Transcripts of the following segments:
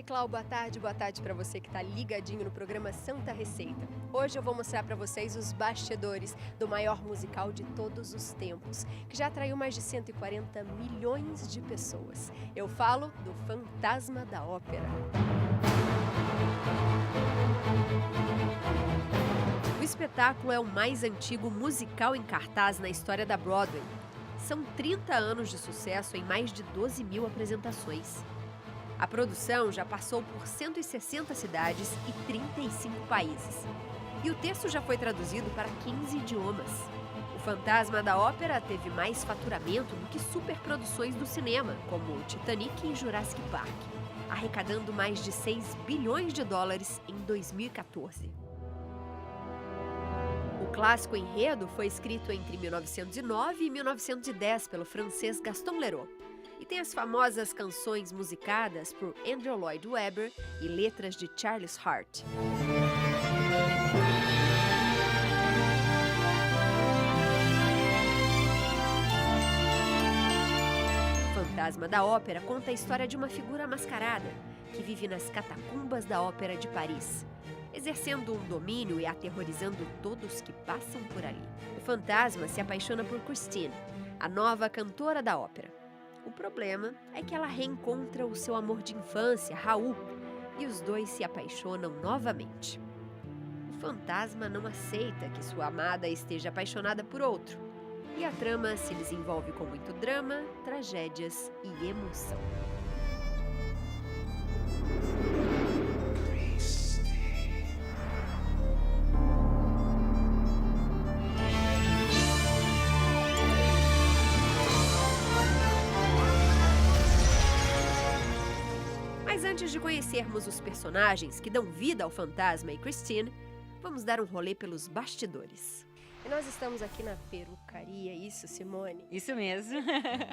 Clau, boa tarde para você que está ligadinho no programa Santa Receita. Hoje eu vou mostrar para vocês os bastidores do maior musical de todos os tempos, que já atraiu mais de 140 milhões de pessoas. Eu falo do Fantasma da Ópera. O espetáculo é o mais antigo musical em cartaz na história da Broadway. São 30 anos de sucesso em mais de 12 mil apresentações. A produção já passou por 160 cidades e 35 países. E o texto já foi traduzido para 15 idiomas. O Fantasma da Ópera teve mais faturamento do que superproduções do cinema, como Titanic e Jurassic Park, arrecadando mais de 6 bilhões de dólares em 2014. O clássico enredo foi escrito entre 1909 e 1910 pelo francês Gaston Leroux e tem as famosas canções musicadas por Andrew Lloyd Webber e letras de Charles Hart. O Fantasma da Ópera conta a história de uma figura mascarada que vive nas catacumbas da Ópera de Paris, exercendo um domínio e aterrorizando todos que passam por ali. O fantasma se apaixona por Christine, a nova cantora da ópera. O problema é que ela reencontra o seu amor de infância, Raul, e os dois se apaixonam novamente. O fantasma não aceita que sua amada esteja apaixonada por outro, e a trama se desenvolve com muito drama, tragédias e emoção. Mas antes de conhecermos os personagens que dão vida ao fantasma e Christine, vamos dar um rolê pelos bastidores. E nós estamos aqui na perucaria, isso, Simone? Isso mesmo.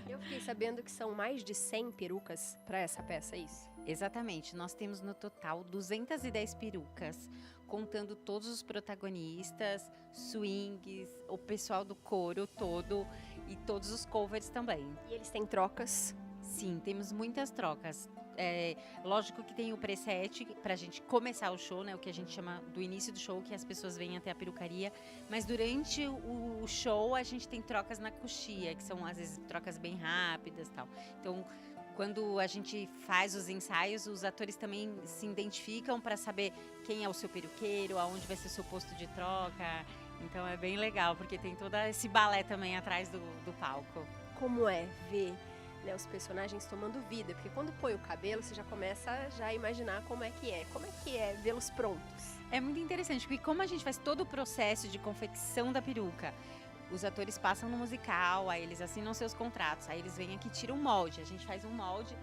Eu fiquei sabendo que são mais de 100 perucas para essa peça, é isso? Exatamente, nós temos no total 210 perucas, contando todos os protagonistas, swings, o pessoal do coro todo e todos os covers também. E eles têm trocas? Sim, temos muitas trocas. Lógico que tem o preset pra gente começar o show, né? O que a gente chama do início do show, que as pessoas vêm até a perucaria. Mas durante o show a gente tem trocas na coxia, que são às vezes trocas bem rápidas e tal. Então, quando a gente faz os ensaios, os atores também se identificam para saber quem é o seu peruqueiro, aonde vai ser o seu posto de troca. Então é bem legal, porque tem todo esse balé também atrás do palco. Como é ver, né, os personagens tomando vida? Porque quando põe o cabelo, você já começa a imaginar como é que é. Como é que é vê-los prontos? É muito interessante, porque como a gente faz todo o processo de confecção da peruca, os atores passam no musical, aí eles assinam seus contratos, aí eles vêm aqui e tiram um molde. A gente faz um molde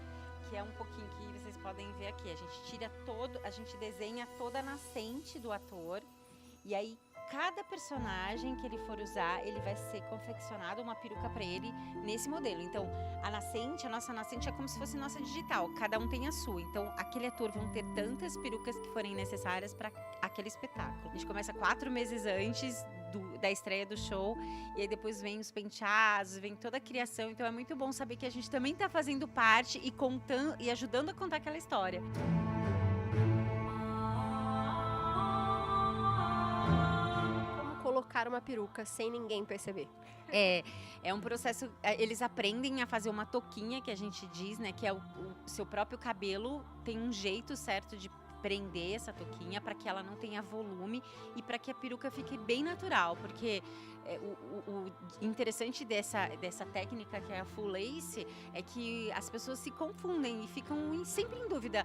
que é um pouquinho que vocês podem ver aqui. A gente tira a gente desenha toda a nascente do ator e aí cada personagem que ele for usar, ele vai ser confeccionado uma peruca para ele nesse modelo. Então, a nossa nascente é como se fosse nossa digital, cada um tem a sua. Então, aquele ator vão ter tantas perucas que forem necessárias para aquele espetáculo. A gente começa 4 meses antes da estreia do show, e aí depois vem os penteados, vem toda a criação. Então, é muito bom saber que a gente também está fazendo parte e contando e ajudando a contar aquela história. Colocar uma peruca sem ninguém perceber. É um processo, eles aprendem a fazer uma touquinha, que a gente diz, né, que é o seu próprio cabelo tem um jeito certo de prender essa touquinha para que ela não tenha volume e para que a peruca fique bem natural, porque o interessante dessa técnica, que é a full lace, é que as pessoas se confundem e ficam sempre em dúvida,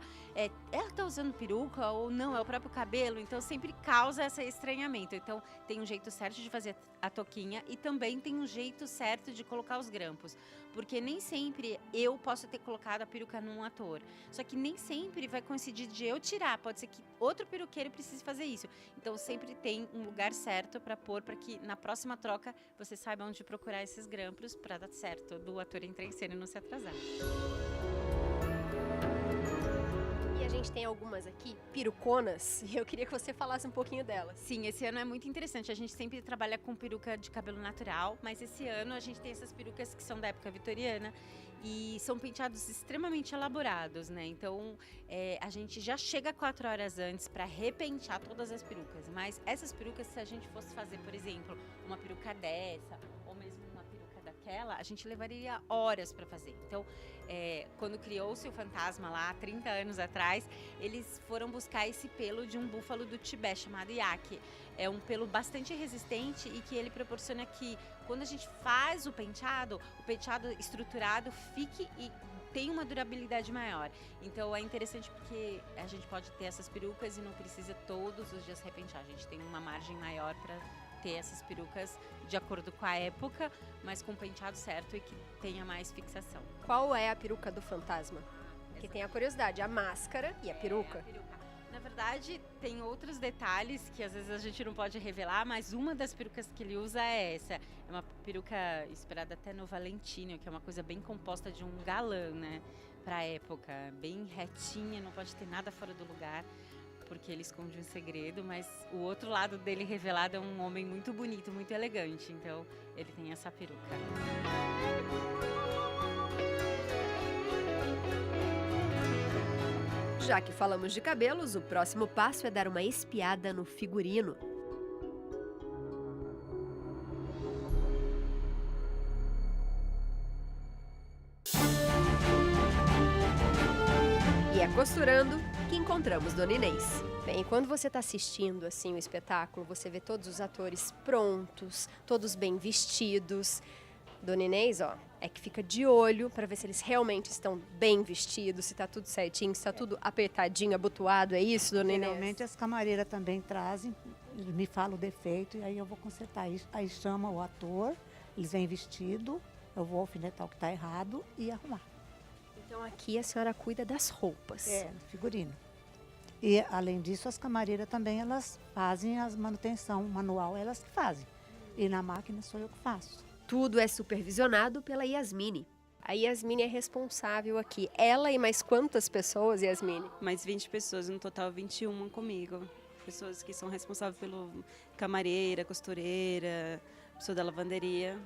ela tá usando peruca ou não, é o próprio cabelo, então sempre causa esse estranhamento. Então tem um jeito certo de fazer a touquinha e também tem um jeito certo de colocar os grampos, porque nem sempre eu posso ter colocado a peruca num ator, só que nem sempre vai coincidir de eu tirar, pode ser que outro peruqueiro precise fazer isso. Então sempre tem um lugar certo para pôr, para que na próxima troca você saiba onde procurar esses grampos para dar certo, do ator entrar em cena e não se atrasar. E a gente tem algumas aqui, peruconas, e eu queria que você falasse um pouquinho delas. Sim, esse ano é muito interessante. A gente sempre trabalha com peruca de cabelo natural, mas esse ano a gente tem essas perucas que são da época vitoriana e são penteados extremamente elaborados, né? Então a gente já chega 4 horas antes para repentear todas as perucas. Mas essas perucas, se a gente fosse fazer, por exemplo, uma peruca dessa ou mesmo uma peruca daquela, a gente levaria horas para fazer. Então, quando criou-se o fantasma lá, 30 anos atrás, eles foram buscar esse pelo de um búfalo do Tibete chamado iaque. É um pelo bastante resistente e que ele proporciona que, quando a gente faz o penteado estruturado fique e tem uma durabilidade maior. Então é interessante porque a gente pode ter essas perucas e não precisa todos os dias repentear. A gente tem uma margem maior para ter essas perucas de acordo com a época, mas com o penteado certo e que tenha mais fixação. Qual é a peruca do fantasma? Que tem a curiosidade, a máscara e a peruca. Na verdade, tem outros detalhes que às vezes a gente não pode revelar, mas uma das perucas que ele usa é essa. É uma peruca inspirada até no Valentino, que é uma coisa bem composta de um galã, né? Pra época, bem retinha, não pode ter nada fora do lugar, porque ele esconde um segredo, mas o outro lado dele revelado é um homem muito bonito, muito elegante, então ele tem essa peruca. Já que falamos de cabelos, o próximo passo é dar uma espiada no figurino. E é costurando que encontramos Dona Inês. Bem, quando você está assistindo assim o espetáculo, você vê todos os atores prontos, todos bem vestidos. Dona Inês, ó, é que fica de olho para ver se eles realmente estão bem vestidos, se tá tudo certinho, se tá tudo apertadinho, abotoado, é isso, Dona Inês? Geralmente as camareiras também trazem, me falam o defeito e aí eu vou consertar. Aí chama o ator, eles vêm vestido, eu vou alfinetar o que tá errado e arrumar. Então aqui a senhora cuida das roupas. Figurino. E além disso, as camareiras também, elas fazem as manutenção manual, elas que fazem. E na máquina sou eu que faço. Tudo é supervisionado pela Yasmine. A Yasmine é responsável aqui. Ela e mais quantas pessoas, Yasmine? Mais 20 pessoas, no total 21 comigo. Pessoas que são responsáveis pelo camareira, costureira, pessoa da lavanderia,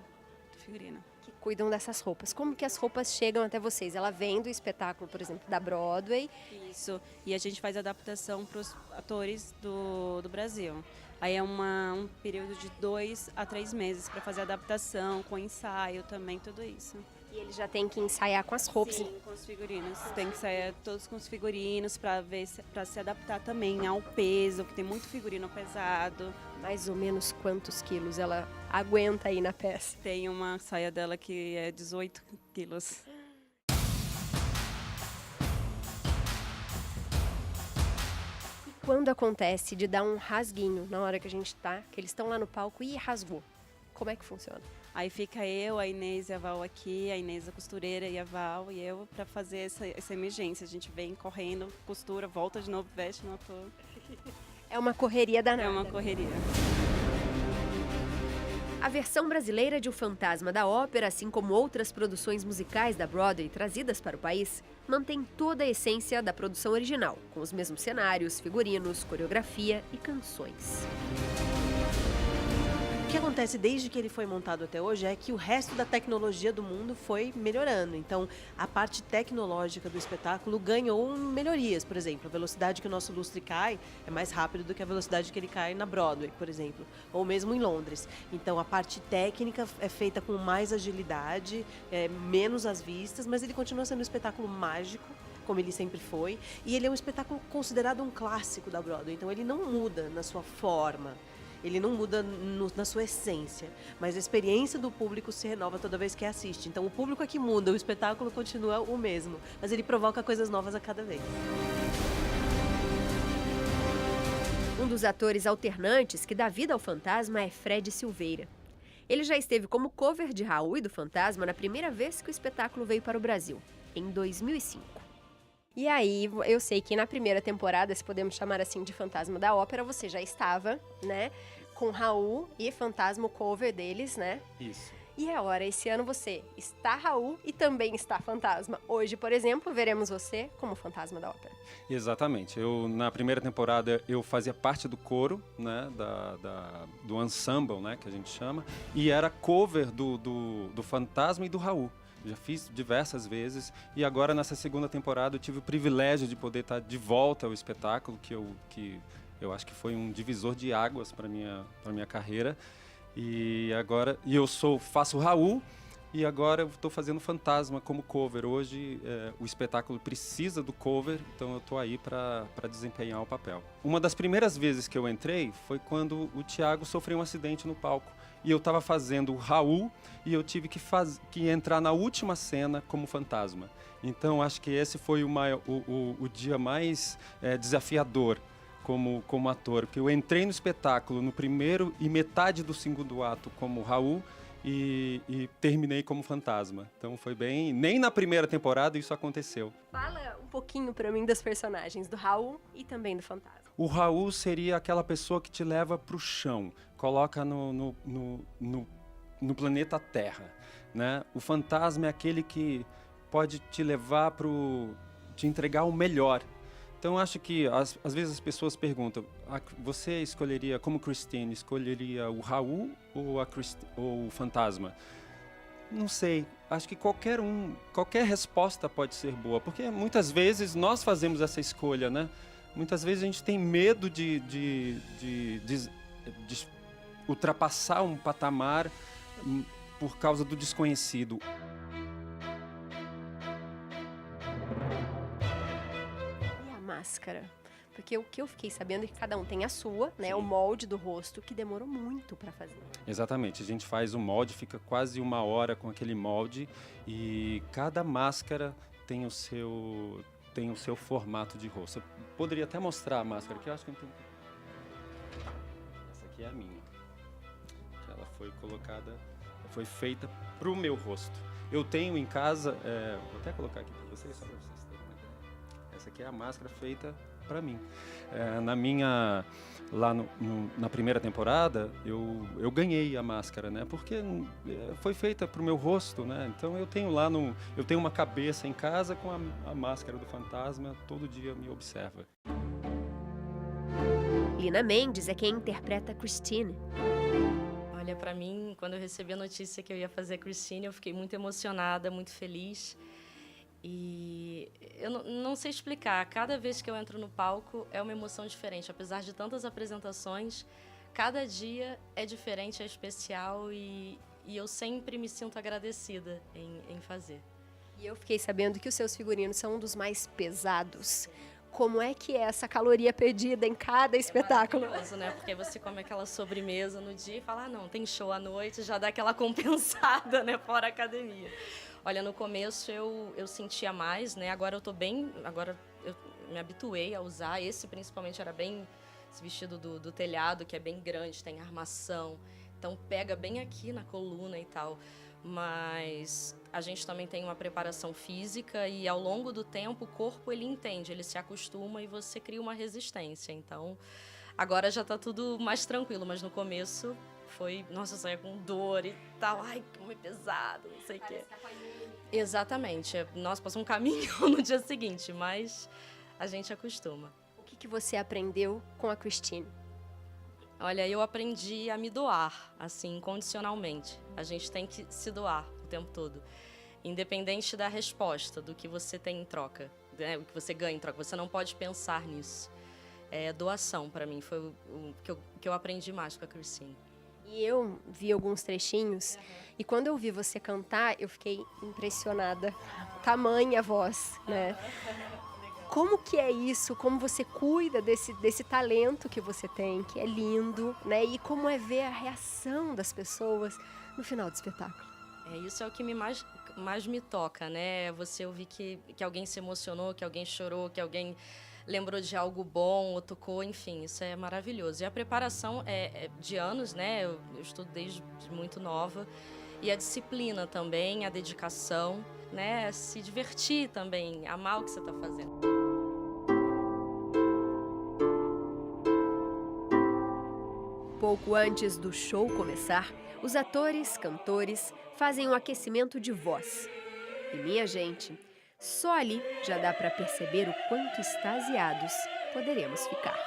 figurina. Que cuidam dessas roupas. Como que as roupas chegam até vocês? Ela vem do espetáculo, por exemplo, da Broadway. Isso, e a gente faz adaptação para os atores do Brasil. Aí é um período de 2 a 3 meses para fazer adaptação, com ensaio também, tudo isso. E eles já têm que ensaiar com as roupas. Sim, com os figurinos. Tem que ensaiar todos com os figurinos para se adaptar também ao peso, que tem muito figurino pesado. Mais ou menos quantos quilos ela aguenta aí na peça? Tem uma saia dela que é 18 quilos. Quando acontece de dar um rasguinho na hora que a gente tá, que eles estão lá no palco e rasgou, como é que funciona? Aí fica eu, a Inês e a Val aqui, a Inês a costureira e a Val e eu para fazer essa emergência. A gente vem correndo, costura, volta de novo, veste no ator. É uma correria danada. É uma correria. A versão brasileira de O Fantasma da Ópera, assim como outras produções musicais da Broadway trazidas para o país, mantém toda a essência da produção original, com os mesmos cenários, figurinos, coreografia e canções. O que acontece desde que ele foi montado até hoje é que o resto da tecnologia do mundo foi melhorando. Então, a parte tecnológica do espetáculo ganhou melhorias. Por exemplo, a velocidade que o nosso lustre cai é mais rápido do que a velocidade que ele cai na Broadway, por exemplo, ou mesmo em Londres. Então, a parte técnica é feita com mais agilidade, menos às vistas, mas ele continua sendo um espetáculo mágico, como ele sempre foi. E ele é um espetáculo considerado um clássico da Broadway. Então, ele não muda na sua forma. Ele não muda na sua essência, mas a experiência do público se renova toda vez que assiste. Então o público é que muda, o espetáculo continua o mesmo, mas ele provoca coisas novas a cada vez. Um dos atores alternantes que dá vida ao fantasma é Fred Silveira. Ele já esteve como cover de Raul e do Fantasma na primeira vez que o espetáculo veio para o Brasil, em 2005. E aí, eu sei que na primeira temporada, se podemos chamar assim de Fantasma da Ópera, você já estava, né, com Raul e Fantasma, o cover deles, né? Isso. E é hora, esse ano você está Raul e também está fantasma. Hoje, por exemplo, veremos você como fantasma da ópera. Exatamente. Na primeira temporada, eu fazia parte do coro, né, do ensemble, né, que a gente chama, e era cover do Fantasma e do Raul. Já fiz diversas vezes e agora, nessa segunda temporada, eu tive o privilégio de poder estar de volta ao espetáculo, que eu acho que foi um divisor de águas para minha carreira. E agora faço Raul e agora eu estou fazendo Fantasma como cover. Hoje o espetáculo precisa do cover, então eu estou aí para desempenhar o papel. Uma das primeiras vezes que eu entrei foi quando o Tiago sofreu um acidente no palco. E eu estava fazendo o Raul e eu tive que entrar na última cena como fantasma. Então acho que esse foi o dia mais desafiador como ator, porque eu entrei no espetáculo no primeiro e metade do segundo ato como Raul e terminei como fantasma. Então foi bem... Nem na primeira temporada isso aconteceu. Fala um pouquinho pra mim dos personagens do Raul e também do fantasma. O Raul seria aquela pessoa que te leva pro chão, coloca no planeta Terra, né? O fantasma é aquele que pode te levar te entregar o melhor. Então, acho que, às vezes, as pessoas perguntam, você escolheria, como Christine, escolheria o Raul ou o Fantasma? Não sei. Acho que qualquer resposta pode ser boa, porque muitas vezes nós fazemos essa escolha, né? Muitas vezes a gente tem medo de ultrapassar um patamar por causa do desconhecido. Máscara. Porque o que eu fiquei sabendo é que cada um tem a sua, né? O molde do rosto, que demorou muito para fazer. Exatamente. A gente faz o molde, fica quase 1 hora com aquele molde e cada máscara tem o seu formato de rosto. Eu poderia até mostrar a máscara aqui, eu acho que não tem... Essa aqui é a minha. Ela foi feita para o meu rosto. Eu tenho em casa, vou até colocar aqui para vocês, só para vocês terem uma ideia. Essa aqui é a máscara feita para mim. Na primeira temporada, eu ganhei a máscara, né? Porque foi feita para o meu rosto, né? Então eu tenho eu tenho uma cabeça em casa com a máscara do fantasma, todo dia me observa. Lina Mendes é quem interpreta a Christine. Olha, para mim, quando eu recebi a notícia que eu ia fazer a Christine, eu fiquei muito emocionada, muito feliz. E eu não sei explicar, cada vez que eu entro no palco é uma emoção diferente. Apesar de tantas apresentações, cada dia é diferente, é especial e eu sempre me sinto agradecida em fazer. E eu fiquei sabendo que os seus figurinos são um dos mais pesados. Como é que é essa caloria perdida em cada espetáculo? É maravilhoso, né? Porque você come aquela sobremesa no dia e fala, não, tem show à noite, já dá aquela compensada, né? Fora a academia. Olha, no começo eu sentia mais, né? Agora eu me habituei a usar. Esse principalmente era bem, esse vestido do telhado, que é bem grande, tem armação. Então pega bem aqui na coluna e tal. Mas a gente também tem uma preparação física e ao longo do tempo o corpo ele entende, ele se acostuma e você cria uma resistência. Então agora já tá tudo mais tranquilo, mas no começo foi, nossa, eu saía com dor e tal, ai, como é pesado, não sei o quê. Exatamente, nós passamos um caminho no dia seguinte, mas a gente acostuma. O que você aprendeu com a Christine? Olha, eu aprendi a me doar, assim, incondicionalmente. A gente tem que se doar o tempo todo, independente da resposta, do que você tem em troca, né? O que você ganha em troca. Você não pode pensar nisso. Doação, para mim, foi o que eu aprendi mais com a Christine. E eu vi alguns trechinhos, e quando eu vi você cantar, eu fiquei impressionada. Tamanha voz, né? Como que é isso? Como você cuida desse talento que você tem, que é lindo, né? E como é ver a reação das pessoas no final do espetáculo? Isso é o que mais me toca, né? Você ouvir que alguém se emocionou, que alguém chorou, que alguém lembrou de algo bom ou tocou, enfim, isso é maravilhoso. E a preparação é de anos, né? Eu estudo desde muito nova. E a disciplina também, a dedicação, né? Se divertir também, amar o que você está fazendo. pouco antes do show começar, os atores, cantores fazem um aquecimento de voz. E minha gente, só ali já dá para perceber o quanto extasiados poderemos ficar.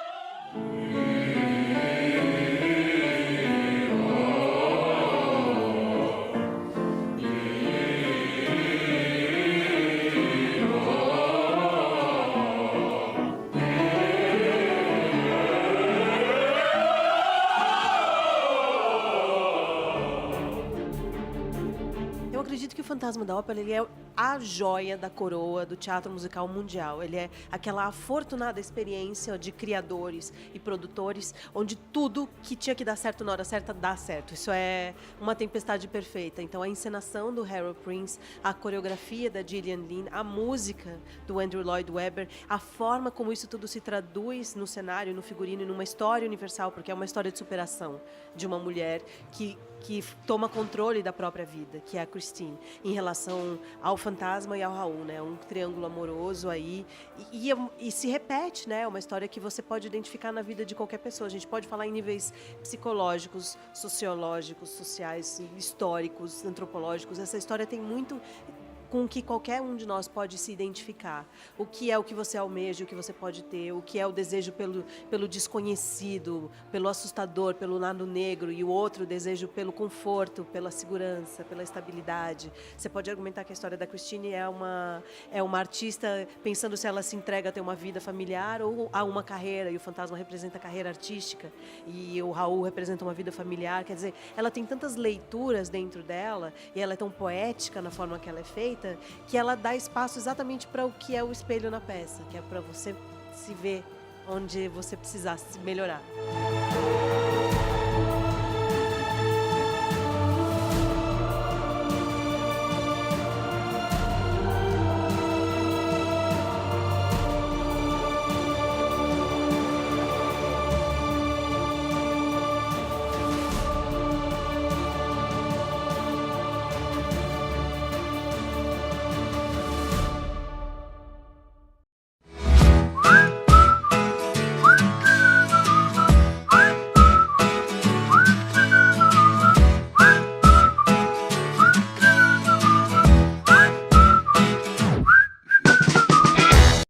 Eu acredito que o Fantasma da Ópera ele é a joia da coroa do teatro musical mundial. Ele é aquela afortunada experiência de criadores e produtores, onde tudo que tinha que dar certo na hora certa dá certo. Isso é uma tempestade perfeita. Então, a encenação do Harold Prince, a coreografia da Gillian Lynn, a música do Andrew Lloyd Webber, a forma como isso tudo se traduz no cenário, no figurino, numa história universal, porque é uma história de superação de uma mulher que toma controle da própria vida, que é a Christine, em relação ao fantasma e ao Raul, né? Um triângulo amoroso aí. E se repete, né? Uma história que você pode identificar na vida de qualquer pessoa. A gente pode falar em níveis psicológicos, sociológicos, sociais, históricos, antropológicos. Essa história tem muito com que qualquer um de nós pode se identificar. O que é o que você almeja, o que você pode ter, o que é o desejo pelo desconhecido, pelo assustador, pelo lado negro, e o outro desejo pelo conforto, pela segurança, pela estabilidade. Você pode argumentar que a história da Christine é uma artista pensando se ela se entrega a ter uma vida familiar ou a uma carreira, e o fantasma representa a carreira artística, e o Raul representa uma vida familiar. Quer dizer, ela tem tantas leituras dentro dela, e ela é tão poética na forma que ela é feita, que ela dá espaço exatamente para o que é o espelho na peça, que é para você se ver onde você precisar se melhorar.